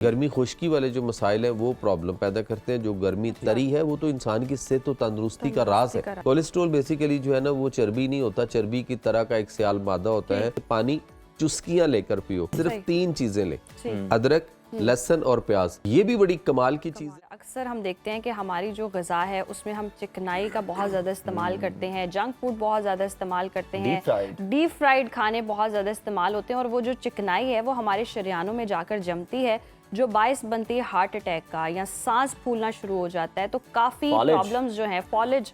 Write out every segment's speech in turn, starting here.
गर्मी खुश्की वाले जो मसाइल हैं वो प्रॉब्लम पैदा करते हैं। जो गर्मी तरी है वो तो इंसान की सेहत और तंदुरुस्ती का राज है। कोलेस्ट्रॉल बेसिकली जो है ना वो चर्बी नहीं होता, चर्बी की तरह का एक सियाल मादा होता है। पानी चुस्कियां लेकर पियो, सिर्फ 3 चीजें ले, अदरक, लहसुन और प्याज। ये भी बड़ी कमाल की चीज है। अक्सर हम देखते हैं कि हमारी जो ग़िज़ा है उसमें हम चिकनाई का बहुत ज़्यादा इस्तेमाल करते हैं, जंक फूड बहुत ज़्यादा इस्तेमाल करते हैं, डीप फ्राइड खाने बहुत ज़्यादा इस्तेमाल होते हैं और वो जो चिकनाई है वो हमारे शरीयानों में जाकर जमती है, जो बाइस बनती है हार्ट अटैक का या सांस फूलना शुरू हो जाता है। तो काफ़ी प्रॉब्लम्स जो हैं, फॉलेज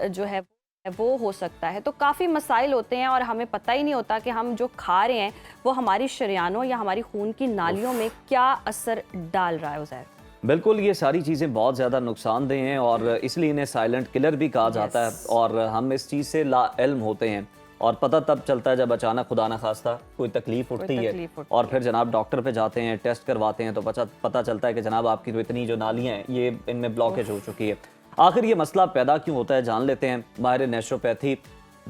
जो है वो हो सकता है। तो काफ़ी मसाइल होते हैं और हमें पता ही नहीं होता कि हम जो खा रहे हैं वो हमारी शरीयानों या हमारी खून की नालियों में क्या असर डाल रहा है। उज़ैर, बिल्कुल, ये सारी चीज़ें बहुत ज़्यादा नुकसानदेह हैं और इसलिए इन्हें साइलेंट किलर भी कहा जाता है। और हम इस चीज़ से लाइल्म होते हैं और पता तब चलता है जब अचानक खुदा न खास्ता कोई तकलीफ उठती है और फिर जनाब डॉक्टर पे जाते हैं, टेस्ट करवाते हैं तो पता चलता है कि जनाब आपकी तो इतनी जो नालियाँ हैं ये इनमें ब्लॉकेज हो चुकी है। आखिर ये मसला पैदा क्यों होता है जान लेते हैं। माहिर नेचुरोपैथी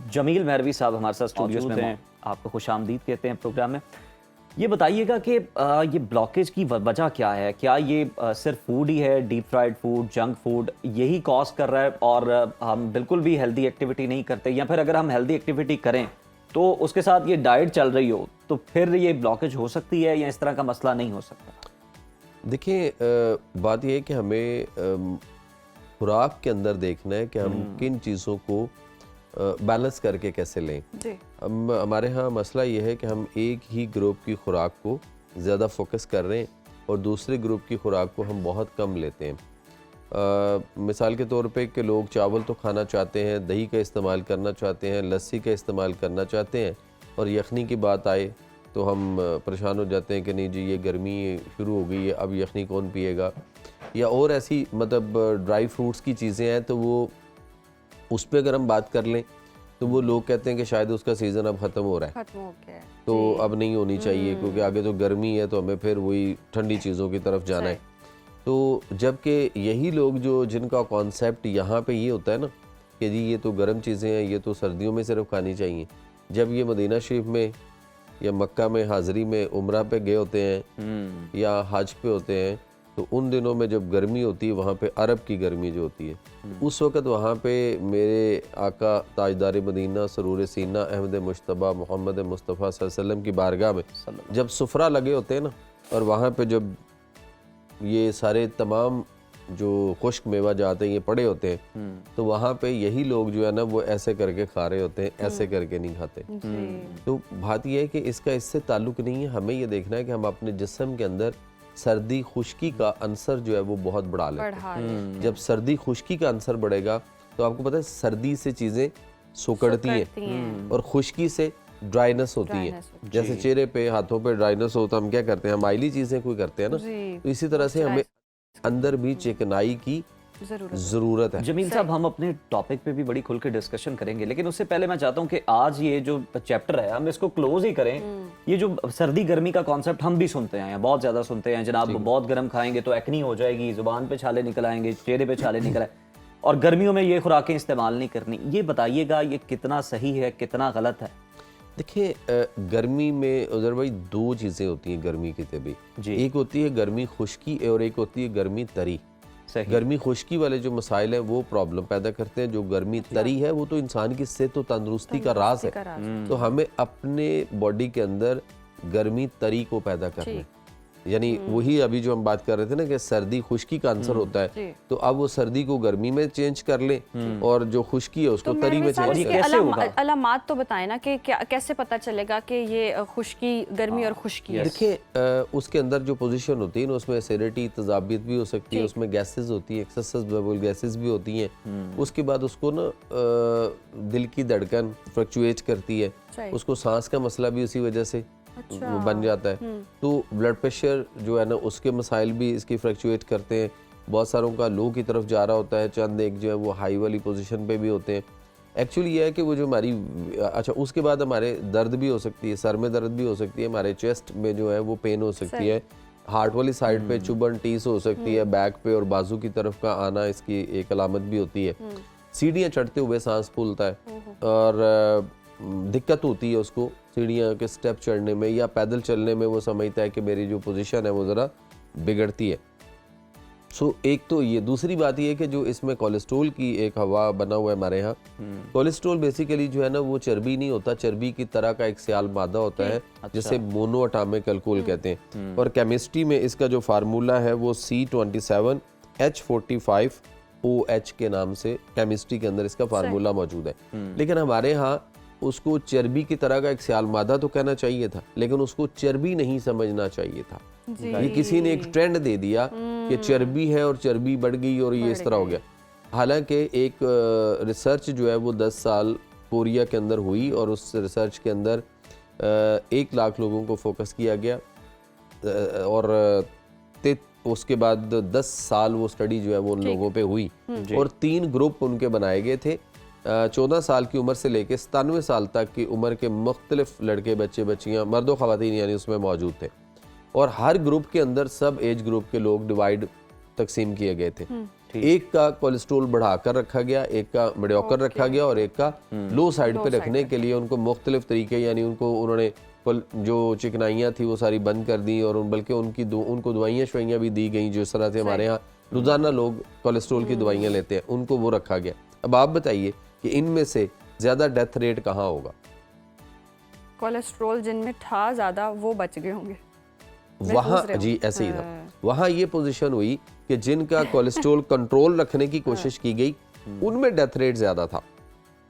जमील मेहरवी साहब हमारे साथ स्टूडियो में हैं, आपको खुशामदीद कहते हैं प्रोग्राम में। ये बताइएगा कि ये ब्लॉकेज की वजह क्या है? क्या ये सिर्फ फूड ही है, deep fried food, junk food यही कॉज कर रहा है और हम बिल्कुल भी हेल्दी एक्टिविटी नहीं करते, या फिर अगर हम हेल्दी एक्टिविटी करें तो उसके साथ ये डाइट चल रही हो तो फिर ये ब्लॉकेज हो सकती है या इस तरह का मसला नहीं हो सकता? देखिए, बात यह है कि हमें खुराक के अंदर देखना है कि हम किन चीज़ों को बैलेंस करके कैसे लें। हमारे यहाँ मसला ये है कि हम एक ही ग्रुप की खुराक को ज़्यादा फोकस कर रहे हैं और दूसरे ग्रुप की खुराक को हम बहुत कम लेते हैं। मिसाल के तौर पे कि लोग चावल तो खाना चाहते हैं, दही का इस्तेमाल करना चाहते हैं, लस्सी का इस्तेमाल करना चाहते हैं, और यखनी की बात आए तो हम परेशान हो जाते हैं कि नहीं जी ये गर्मी शुरू हो गई है, अब यखनी कौन पिएगा। या और ऐसी मतलब ड्राई फ्रूट्स की चीज़ें हैं तो वो उस पर अगर हम बात कर लें तो वो लोग कहते हैं कि शायद उसका सीज़न अब ख़त्म हो रहा है, खत्म हो गया है तो अब नहीं होनी चाहिए क्योंकि आगे तो गर्मी है तो हमें फिर वही ठंडी चीज़ों की तरफ जाना है। तो जबकि यही लोग जो जिनका कॉन्सेप्ट यहाँ पे ये होता है ना कि जी ये तो गर्म चीज़ें हैं, ये तो सर्दियों में सिर्फ खानी चाहिए, जब ये मदीना शरीफ में या मक्का में हाज़री में उम्रा पे गए होते हैं या हज पे होते हैं तो उन दिनों में जब गर्मी होती है वहाँ पे अरब की गर्मी जो होती है, उस वक़्त वहाँ पे मेरे आका ताजदार मदीना सरूर सीना अहमद मुश्तबा मोहम्मद मुस्तफ़ा सल्लल्लाहु अलैहि वसल्लम की बारगाह में जब सुफरा लगे होते हैं ना, और वहाँ पे जब ये सारे तमाम जो खुश्क मेवा जाते हैं ये पड़े होते हैं तो वहाँ पे यही लोग जो है ना वो ऐसे करके खा रहे होते हैं, ऐसे करके नहीं खाते। तो बात यह है कि इसका इससे ताल्लुक़ नहीं है। हमें ये देखना है कि हम अपने जिस्म के अंदर सर्दी खुश्की का अंसर जो है वो बहुत बढ़ा लेते हैं। जब सर्दी खुश्की का अंसर बढ़ेगा तो आपको पता है सर्दी से चीज़ें सुकड़ती हैं और खुश्की से ड्राइनेस होती है। जैसे चेहरे पे हाथों पे ड्राइनेस होता है, हम क्या करते हैं, हम ऑयली चीज़ें कोई करते हैं ना, तो इसी तरह से हमें अंदर भी चिकनाई की ज़रूरत है। जमील साहब, हम अपने टॉपिक पे भी बड़ी खुल के डिस्कशन करेंगे, लेकिन उससे पहले मैं चाहता हूँ कि आज ये जो चैप्टर है हम इसको क्लोज ही करें। ये जो सर्दी गर्मी का कॉन्सेप्ट हम भी सुनते हैं, बहुत ज्यादा सुनते हैं, जनाब बहुत गर्म खाएंगे तो एक्नी हो जाएगी, जुबान पे छाले निकल आएंगे, चेहरे पे छाले निकल आए, और गर्मियों में ये खुराकें इस्तेमाल नहीं करनी। ये बताइएगा ये कितना सही है, कितना गलत है? देखिए, गर्मी में उधर भाई 2 चीज़ें होती हैं गर्मी की तभी, एक होती है गर्मी खुश्की और एक होती है गर्मी तरी। गर्मी खुश्की वाले जो मसाइल हैं वो प्रॉब्लम पैदा करते हैं। जो गर्मी तरी है वो तो इंसान की सेहत और तंदुरुस्ती का राज है। तो हमें अपने बॉडी के अंदर गर्मी तरी को पैदा करना है, यानी वही अभी जो हम बात कर रहे थे ना कि सर्दी खुश्की का आंसर होता है, तो अब वो सर्दी को गर्मी में चेंज कर लें और जो खुश्की है उसको तरी में चेंज कर। कैसे होगा? अलामात तो बताएं ना कि कैसे पता चलेगा कि ये खुश्की गर्मी और खुश्की है। देखिए, उसके अंदर जो पोजीशन होती है ना उसमें एसिडिटी तजाबियत भी हो सकती है, उसमें गैसेस होती है, एक्सेसिव गैसेस भी होती हैं। उसके बाद उसको ना दिल की धड़कन फ्लक्चुएट करती है, उसको सांस का मसला भी उसी वजह से वो बन जाता है। तो ब्लड प्रेशर जो है ना उसके मसाइल भी इसकी फ्लक्चुएट करते हैं। बहुत सारों का लो की तरफ जा रहा होता है, चंद एक जो है वो हाई वाली पोजीशन पे भी होते हैं। एक्चुअली ये है कि वो जो हमारी अच्छा उसके बाद हमारे दर्द भी हो सकती है, सर में दर्द भी हो सकती है, हमारे चेस्ट में जो है वो पेन हो सकती है, हार्ट वाली साइड पे चुभन टीस हो सकती है, बैक पे और बाजू की तरफ का आना इसकी एक अलामत भी होती है। सीढ़ियाँ चढ़ते हुए सांस फूलता है और दिक्कत होती है उसको सीढ़ियाँ के स्टेप चढ़ने में या पैदल चलने में। वो समझता है कि मेरी जो पोजीशन है वो ज़रा बिगड़ती है। सो एक तो ये, दूसरी बात ये है कि जो इसमें कोलेस्ट्रॉल की एक हवा बना हुआ है हमारे यहाँ। कोलेस्ट्रॉल बेसिकली जो है ना वो चर्बी नहीं होता, चर्बी की तरह का एक सियाल मादा होता है जिसे मोनो एटॉमिक अल्कोहल कहते हैं। और केमिस्ट्री में इसका जो फार्मूला है वो C27H45OH के नाम से केमिस्ट्री के अंदर इसका फार्मूला मौजूद है। लेकिन हमारे यहाँ उसको चर्बी की तरह का एक सियाल मादा तो कहना चाहिए था, लेकिन उसको चर्बी नहीं समझना चाहिए था। ये किसी ने एक ट्रेंड दे दिया कि चर्बी है और चर्बी बढ़ गई और ये इस तरह हो गया। हालांकि एक रिसर्च जो है वो 10 साल कोरिया के अंदर हुई और उस रिसर्च के अंदर 1 लाख लोगों को फोकस किया गया और उसके बाद 10 साल वो स्टडी जो है वो उन लोगों पे हुई और 3 ग्रुप उनके बनाए गए थे। 14 साल की उम्र से लेकर 97 साल तक की उम्र के मुख्तलिफ लड़के बच्चे बच्चियाँ मर्दों ख़वातीन यानी उसमें मौजूद थे और हर ग्रुप के अंदर सब एज ग्रुप के लोग डिवाइड तकसीम किए गए थे। एक का कोलेस्ट्रोल बढ़ाकर रखा गया, एक का मेडियोकर रखा गया और एक का लो साइड पे रखने के लिए उनको मुख्तलिफ तरीके यानी उन्होंने जो चिकनाइयाँ थी वो सारी बंद कर दी और बल्कि उनको दवाइयाँ शवाइयाँ भी दी गई। जिस तरह से हमारे यहाँ रोज़ाना लोग कोलेस्ट्रोल की दवाइयाँ लेते हैं उनको वो रखा गया। अब आप बताइए कि इनमें से ज़्यादा डेथ रेट कहाँ होगा? कोलेस्ट्रोल जिनमें था ज़्यादा वो बच गए होंगे वहाँ। जी ऐसे ही था। वहाँ ये पोजीशन हुई कि जिनका कोलेस्ट्रोल कंट्रोल रखने की कोशिश की गई उनमें डेथ रेट ज़्यादा था।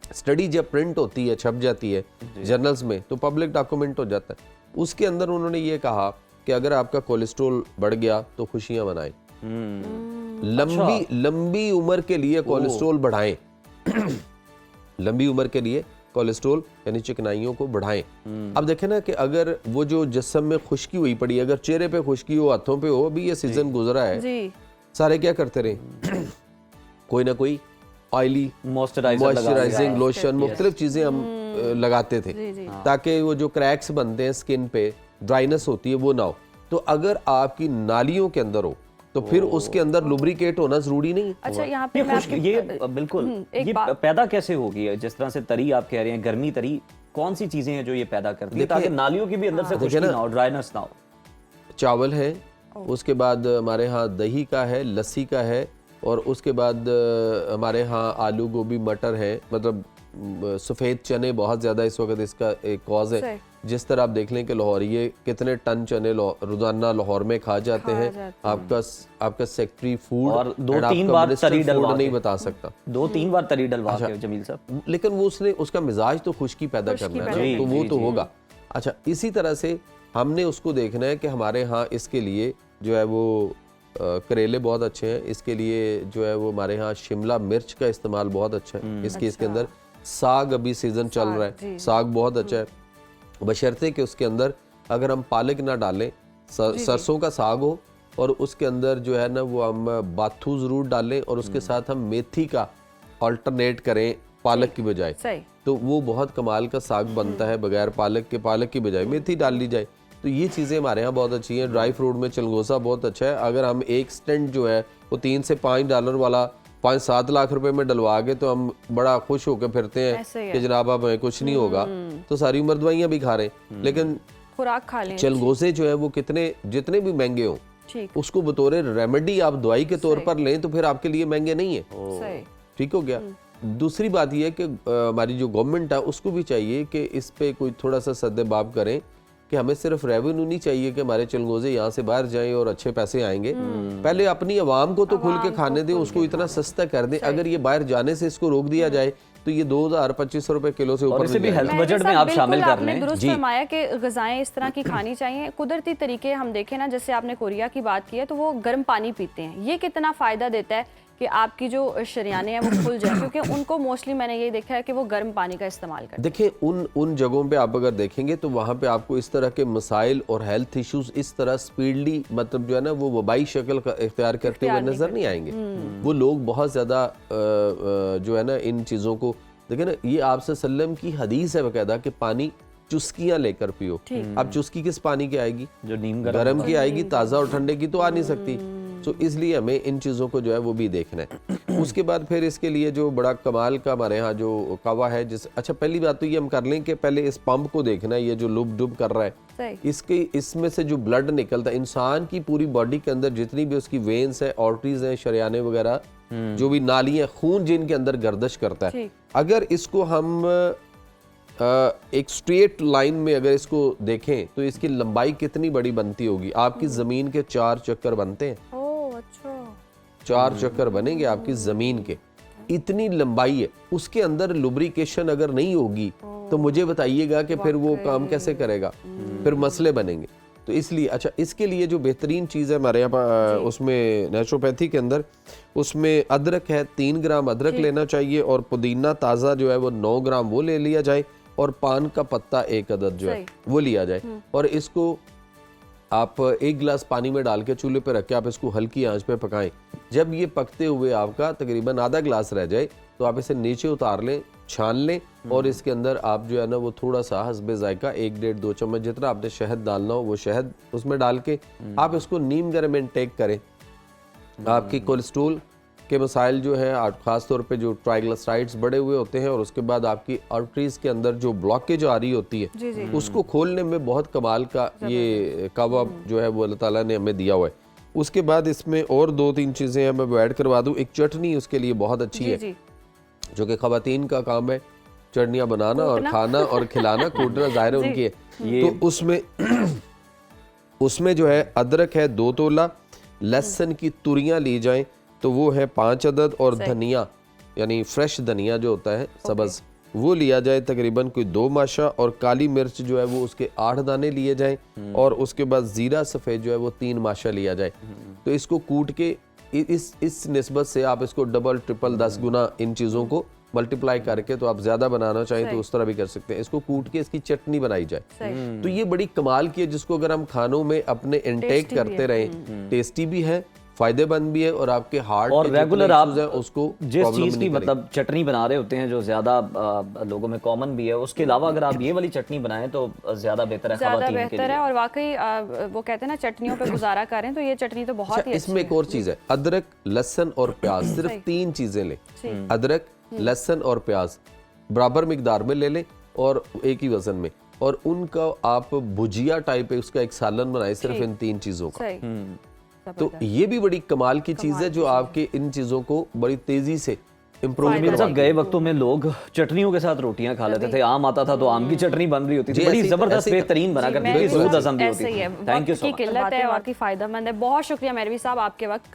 स्टडी जब प्रिंट होती है, छप जाती है जर्नल्स में, तो पब्लिक डॉक्यूमेंट हो जाता है। उसके अंदर उन्होंने ये कहा कि अगर आपका कोलेस्ट्रोल बढ़ गया तो खुशियां मनाएं, लंबी उम्र के लिए कोलेस्ट्रोल बढ़ाएं लंबी उम्र के लिए कोलेस्ट्रोल यानी चिकनाइयों को बढ़ाएं। अब देखें ना कि अगर वो जो जिस्म में खुश्की हुई पड़ी, अगर चेहरे पे खुश्की हो, हाथों पे हो, अभी ये सीजन गुजरा है जी। सारे क्या करते रहे कोई ना कोई ऑयली मॉइस्चराइजिंग लोशन मुख्तलिफ चीजें हम लगाते थे ताकि वो जो क्रैक्स बनते हैं स्किन पे, ड्राइनेस होती है, वो ना हो। तो अगर आपकी नालियों के अंदर हो तो फिर उसके अंदर लुब्रिकेट होना जरूरी नहीं। अच्छा, यहाँ पे ये बिल्कुल ये पैदा कैसे होगी? जिस तरह से तरी आप कह रहे हैं, गर्मी तरी, कौन सी चीजें हैं जो ये पैदा करती है ताकि नालियों की भी अंदर से खुश्की ना हो, ड्राइनेस ना हो? चावल है, उसके बाद हमारे यहाँ दही का है, लस्सी का है और उसके बाद हमारे यहाँ आलू गोभी मटर है। मतलब सफ़ेद चने बहुत ज़्यादा इस वक्त इसका एक कॉज है। जिस तरह आप देख लें कि लाहौरिये कितने टन चने रोजाना लाहौर में खा जाते हैं। आपका सेक्रेटरी फूड और 2-3 बार तरी डलवा नहीं बता सकता, 2-3 बार तरी डलवा के जमील साहब, लेकिन वो उसका मिजाज तो खुश्की पैदा करना है तो वो तो होगा। अच्छा, इसी तरह से हमने उसको देखना है कि हमारे यहाँ इसके लिए जो है वो करेले बहुत अच्छे हैं। इसके लिए जो है वो हमारे यहाँ शिमला मिर्च का इस्तेमाल बहुत अच्छा है। इसके अंदर साग, अभी सीजन चल रहा है, साग बहुत अच्छा है, बशर्ते कि उसके अंदर अगर हम पालक ना डालें, सरसों का साग हो और उसके अंदर जो है ना वो हम बाथू ज़रूर डालें और उसके साथ हम मेथी का अल्टरनेट करें पालक की बजाय, तो वो बहुत कमाल का साग बनता है बगैर पालक के। पालक की बजाय मेथी डाल ली जाए तो ये चीज़ें हमारे यहाँ बहुत अच्छी हैं। ड्राई फ्रूट में चलगोसा बहुत अच्छा है। अगर हम एक स्टेंट जो है वो $3 से $5 वाला 5-7 लाख रुपए में डलवा के तो हम बड़ा खुश होकर फिरते हैं कि जनाब अब कुछ नहीं होगा, तो सारी उम्र दवाइयाँ भी खा रहे हैं। लेकिन खुराक खा लें, चलगोसे जो है वो जितने भी महंगे हों, उसको बतौर रेमेडी आप दवाई के तौर पर लें तो फिर आपके लिए महंगे नहीं है। ठीक हो गया। दूसरी बात यह है कि हमारी जो गवर्नमेंट है उसको भी चाहिए कि इस पे कोई थोड़ा सा सद्देबाब करें कि हमें सिर्फ रेवेन्यू नहीं चाहिए कि हमारे चलगोजे यहाँ से बाहर जाएं और अच्छे पैसे आएंगे। पहले अपनी आवाम को तो खुल के खाने दें, उसको इतना सस्ता कर दें। अगर ये बाहर जाने से इसको रोक दिया जाए तो ये 2000-2500 रुपए किलो से ऊपर भी हेल्थ बजट में आप शामिल कर लें। दुरुस्त फरमाया कि ग़िज़ाएं इस तरह की खानी चाहिए। कुदरती तरीके हम देखें ना, जैसे आपने कोरिया की बात की है तो वो गर्म पानी पीते हैं। ये कितना फ़ायदा देता है कि आपकी जो शरियाने हैं वो खुल जाए, क्योंकि उनको मोस्टली मैंने ये देखा है कि वो गर्म पानी का इस्तेमाल करते हैं। देखिए उन जगहों पे आप अगर देखेंगे तो वहाँ पे आपको इस तरह के मसाइल और हेल्थ इश्यूज इस तरह स्पीडली मतलब जो है ना वो वबाई शक्ल का इख्तियार करते हुए नजर नहीं आएंगे। वो लोग बहुत ज़्यादा जो है ना इन चीज़ों को देखिए ना, ये आपसे सल्लम की हदीस है बकायदा कि पानी चुस्कियाँ लेकर पियो। अब चुस्की किस पानी की आएगी? जो नीम गर्म की आएगी, ताज़ा और ठंडे की तो आ नहीं सकती। सो इसलिए हमें इन चीज़ों को जो है वो भी देखना है। उसके बाद फिर इसके लिए जो बड़ा कमाल का हमारे यहाँ जो कवा है, जिस अच्छा पहली बात तो ये हम कर लें कि पहले इस पंप को देखना है, ये जो लुब डुब कर रहा है, इसमें से जो ब्लड निकलता है, इंसान की पूरी बॉडी के अंदर जितनी भी उसकी वेन्स है, आर्टरीज हैं, शरियाने वगैरह, जो भी नालियाँ, खून जिनके अंदर गर्दिश करता है, अगर इसको हम एक स्ट्रेट लाइन में अगर इसको देखें तो इसकी लंबाई कितनी बड़ी बनती होगी। आपकी जमीन के 4 चक्कर बनते हैं। ओह अच्छा। 4 चक्कर बनेंगे आपकी जमीन के, इतनी लंबाई है। उसके अंदर लुब्रिकेशन अगर नहीं होगी तो मुझे बताइएगा कि फिर वो काम कैसे करेगा, फिर मसले बनेंगे। तो इसलिए अच्छा, इसके लिए जो बेहतरीन चीज़ है हमारे यहाँ उसमें नेचुरोपैथी के अंदर, उसमें अदरक है, 3 ग्राम अदरक लेना चाहिए, और पुदीना ताज़ा जो है वो 9 ग्राम वो ले लिया जाए, और पान का पत्ता 1 अदद जो है वो लिया जाए, और इसको आप 1 गिलास पानी में डाल के चूल्हे पे रख के आप इसको हल्की आंच पे पकाएं। जब ये पकते हुए आपका तकरीबन आधा गिलास रह जाए तो आप इसे नीचे उतार लें, छान लें, और इसके अंदर आप जो है ना वो थोड़ा सा हस्बे जायका 1-1.5-2 चम्मच जितना आपने शहद डालना हो वो शहद उसमें डाल के आप इसको नीम गर्म इनटेक करें। आपकी कोलेस्ट्रोल के मसाइल जो है, ख़ास तौर पे जो ट्राइग्लिसराइड्स बढ़े हुए होते हैं, और उसके बाद आपकी आर्टरीज के अंदर जो ब्लॉकेज आ रही होती है उसको खोलने में बहुत कमाल का ये कावा जो है वो अल्लाह ताला ने हमें दिया हुआ है। उसके बाद इसमें और 2-3 चीज़ें हैं, मैं वो ऐड करवा दूँ। एक चटनी उसके लिए बहुत अच्छी है, जो कि ख़वातीन का काम है, चटनियाँ बनाना और खाना और खिलाना, कूटना ज़ाहिर है उनकी है। तो उसमें जो है अदरक है 2 तोला, लहसुन की तुरियाँ ली जाएं तो वो है 5 अदद, और धनिया यानी फ्रेश धनिया जो होता है सब्ज़ वो लिया जाए तकरीबन कोई 2 माशा, और काली मिर्च जो है वो उसके 8 दाने लिए जाएं, और उसके बाद ज़ीरा सफ़ेद जो है वो 3 माशा लिया जाए। तो इसको कूट के इस निस्बत से आप इसको डबल ट्रिपल 10 गुना इन चीज़ों को मल्टीप्लाई करके, तो आप ज़्यादा बनाना चाहें तो उस तरह भी कर सकते हैं। इसको कूट के इसकी चटनी बनाई जाए, तो ये बड़ी कमाल की है, जिसको अगर हम खानों में अपने इंटेक करते रहें, टेस्टी भी है, फायदेमंद भी है, और आपके हार्ट और रेगुलर आप उसको जिस चीज़ की मतलब चटनी बना रहे होते हैं जो ज़्यादा लोगों में कॉमन भी है, उसके अलावा अगर आप ये वाली चटनी बनाएं तो ज़्यादा बेहतर है, ज़्यादा बेहतर है। और वाकई वो कहते हैं ना चटनियों पे गुजारा करें, तो ये चटनी तो बहुत ही इसमें एक और चीज़ है, अदरक, लहसुन और प्याज, सिर्फ 3 चीज़ें लें। अदरक, लहसुन और प्याज बराबर मिकदार में ले लें, और एक ही वजन में, और उनका आप भुजिया टाइप है, उसका एक सालन बनाए सिर्फ इन 3 चीज़ों का। तो ये भी बड़ी कमाल की चीज़ है, जो आपके इन चीज़ों को बड़ी तेजी से इम्प्रूव करवा। गए वक्तों में लोग चटनियों के साथ रोटियां खा लेते थे, आम आता था तो आम की चटनी बन रही होती थी, बड़ी जबरदस्त बेहतरीन बना करती थी, सूद हज़म भी होती थी। Thank you so much. किल्लत है, वाकई फायदेमंद है। बहुत शुक्रिया मेहरवी साहब आपके वक्त